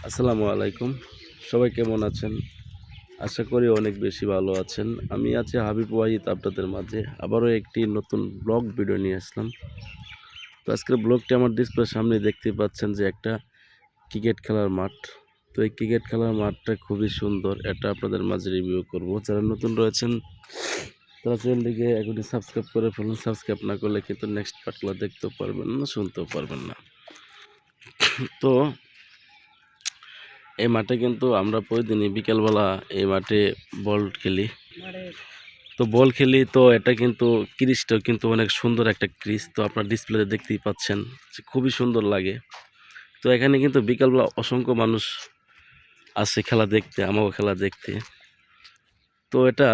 আসসালামু আলাইকুম। সবাই কেমন আছেন? আশা করি অনেক বেশি ভালো আছেন। আমি আছি হাবিব ওয়াহিদ আপনাদের মাঝে। আবারও একটি নতুন ব্লগ ভিডিও নিয়ে আসলাম। তো আজকের ব্লগটি আমার ডিসপ্লের সামনে দেখতেই পাচ্ছেন যে একটা ক্রিকেট খেলার মাঠ। তো এই ক্রিকেট খেলার মাঠটা খুবই সুন্দর। এটা আপনাদের মাঝে রিভিউ করব। যারা নতুন রয়েছেন তারা চ্যানেলটিকে এখনই সাবস্ক্রাইব করে ফেলুন। সাবস্ক্রাইব না করলে কিন্তু নেক্সট পার্টগুলো দেখতেও পারবেন না, শুনতেও পারবেন না। তো এই মাঠে কিন্তু আমরা প্রতিদিনই বিকেলবেলা এই মাঠে বল খেলি। তো এটা কিন্তু ক্রিজটাও কিন্তু অনেক সুন্দর একটা ক্রিজ। তো আপনার ডিসপ্লেতে দেখতেই পাচ্ছেন যে খুবই সুন্দর লাগে। তো এখানে কিন্তু বিকালবেলা অসংখ্য মানুষ আসে খেলা দেখতে, আমাকেও খেলা দেখতে। তো এটা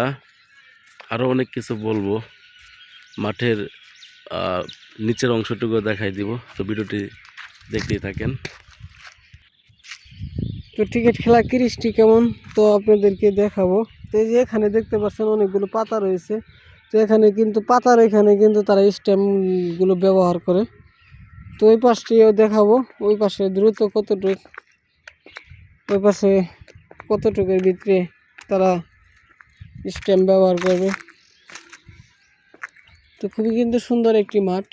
আরও অনেক কিছু বলবো, মাঠের নিচের অংশটুকু দেখাই দিব। তো ভিডিওটি দেখতেই থাকেন। তো ক্রিকেট খেলা ক্রিজটি কেমন তো আপনাদেরকে দেখাবো। তো এই যে এখানে দেখতে পাচ্ছেন অনেকগুলো পাতা রয়েছে। তো এখানে কিন্তু পাতার এখানে কিন্তু তারা স্ট্যাম্পগুলো ব্যবহার করে। তো ওই পাশটিও দেখাবো, ওই পাশে দ্রুত কতটুক, ওই পাশে কতটুকুর ভিতরে তারা স্ট্যাম্প ব্যবহার করবে। তো খুবই কিন্তু সুন্দর একটি মাঠ,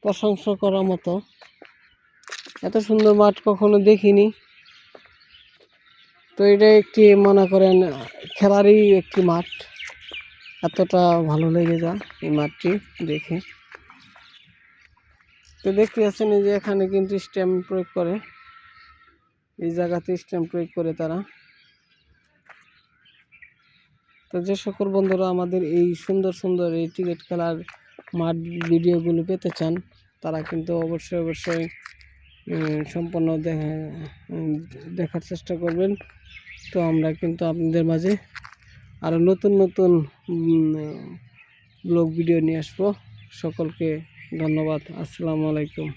প্রশংসা করার মতো। এত সুন্দর মাঠ কখনো দেখিনি। তো এটা একটি মনে করেন খেলারই একটি মাঠ, এতটা ভালো লেগে যায় এই মাঠটি দেখে। তো দেখতে পাচ্ছেন এই যে এখানে কিন্তু স্ট্যাম্প প্রয়োগ করে, এই জায়গাতে স্ট্যাম্প প্রয়োগ করে তারা। তো যে সকল বন্ধুরা আমাদের এই সুন্দর সুন্দর এই ক্রিকেট খেলার মাঠ ভিডিওগুলো পেতে চান তারা কিন্তু অবশ্যই সম্পূর্ণ দেখার চেষ্টা করবেন। তো আমরা কিন্তু আপনাদের মাঝে আরও নতুন নতুন ব্লগ ভিডিও নিয়ে আসবো। সকলকে ধন্যবাদ। আসসালামু আলাইকুম।